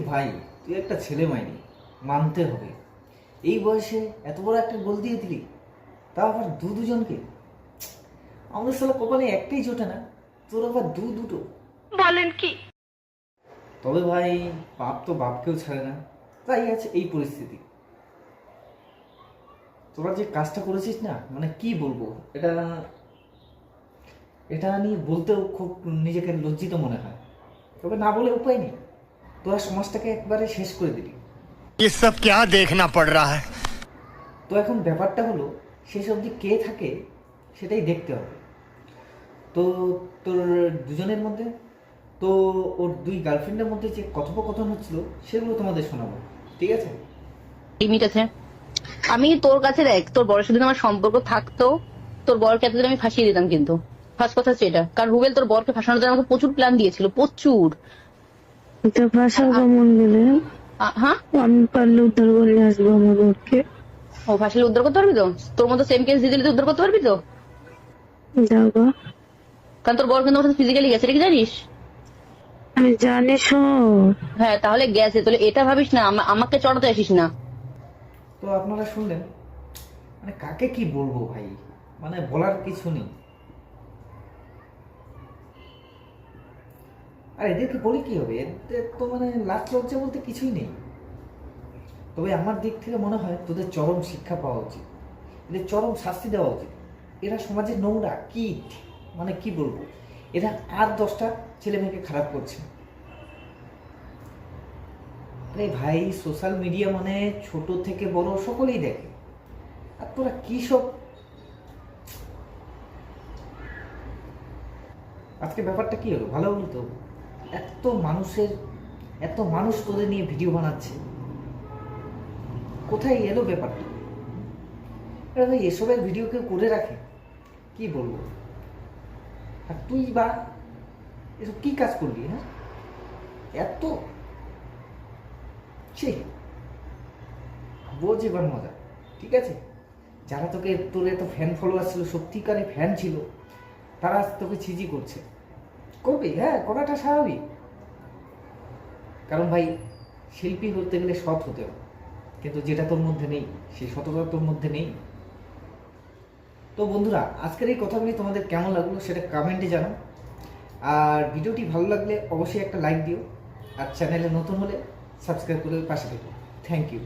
ভাই, তুই একটা ছেলে মাইনি, মানতে হবে। এই বয়সে এত বড় একটা গোল দিয়ে দিলি, তাও আবার দুজনকে। আমাদের সালা কপালে একটাই জোটে না, তোর আবার দুটো। বলেন কি? তবে ভাই, বাপ তো বাপকেও ছাড়ে না, তাই আছে এই পরিস্থিতি। তোরা যে কাজটা করেছিস না, মানে কি বলবো, এটা এটা নিয়ে বলতেও খুব নিজেকে লজ্জিত মনে হয়। তবে না বলে উপায় নেই, তোরা সমাজটাকে একবারে শেষ করে দিলি। ये सब क्या देखना पड़ रहा है। তো এখন ব্যাপারটা হলো, শেষ অবধি কে থাকে সেটাই দেখতে হবে। তো তোর দুজনের মধ্যে, তো ওর দুই গার্লফ্রেন্ডের মধ্যে যে কথোপকথন হচ্ছিল সেগুলো তোমাদের শোনাবো, ঠিক আছে? লিমিট আছে। আমি তোর কাছে দেখ, তোর বরের সাথে আমার সম্পর্ক থাকতো, তোর বরকে এতদিন আমি ফাঁসিয়ে দিতাম। কিন্তু ফার্স্ট কথা হচ্ছে এটা, কারণ রুবেল তোর বরকে ফাঁসানোর জন্য আমাকে প্রচুর প্ল্যান দিয়েছিল, প্রচুর। এটা ভাষা কেমন গেলে হ্যাঁ, আমি পারলে উদ্ধার করে নিয়ে আসবো আমার বোনকে। ও ফাঁসলে উদ্ধার করতে পারবি তো? তোর মতো সেম কেস দিয়ে দিলে তুই উদ্ধার করতে পারবি তো? যাবো, কারণ তোর বর কিন্তু আমার সাথে ফিজিক্যালি গেছে, এটা কি জানিস? আমি জানি সব। হ্যাঁ, তাহলে গেছে, তাহলে এটা ভাবিস না আমাকে চড়াতে আসিস না। তো আপনারা শুনলেন, মানে কাকে কি বলবো ভাই, মানে বলার কিছু নেই। আর এদেরকে বলি কি হবে, এদের তো মানে লাজ লজ্জা বলতে কিছুই নেই। তবে আমার দিক থেকে মনে হয় তোদের চরম শিক্ষা পাওয়া উচিত, এদের চরম শাস্তি দেওয়া উচিত। এরা সমাজের নোংরা কীট, মানে কি বলবো, এরা আর 10টা ছেলে মেয়েকে খারাপ করছে। আরে ভাই, সোশ্যাল মিডিয়া মানে ছোট থেকে বড় সকলেই দেখে, আর তোরা কি সব। আজকে ব্যাপারটা কি হলো ভালো হলো তো, এত মানুষ তোদের নিয়ে ভিডিও বানাচ্ছে, কোথায় এলো ব্যাপারটা? আরে ভাই, এসবের ভিডিও কেউ করে রাখে? কি বলবো। আর তুই বা এসব কি কাজ করলি? হ্যাঁ, এত ছি, বোঝ এবার মজা, ঠিক আছে? যারা তোর এত ফ্যান ফলোয়ার ছিল, সত্যিকারে ফ্যান ছিল, তারা আজ তোকে ছিজি করছে। করবি, হ্যাঁ, করাটা স্বাভাবিক। কারণ ভাই, শিল্পী হতে গেলে সৎ হতে হবে, কিন্তু যেটা তোর মধ্যে নেই, সেই সততা তোর মধ্যে নেই। তো বন্ধুরা, আজকের এই কথাগুলি তোমাদের কেমন লাগলো সেটা কমেন্টে জানাও। আর ভিডিওটি ভালো লাগলে অবশ্যই একটা লাইক দিও, আর চ্যানেলে নতুন হলে সাবস্ক্রাইব করে পাশে থেকো। Thank you.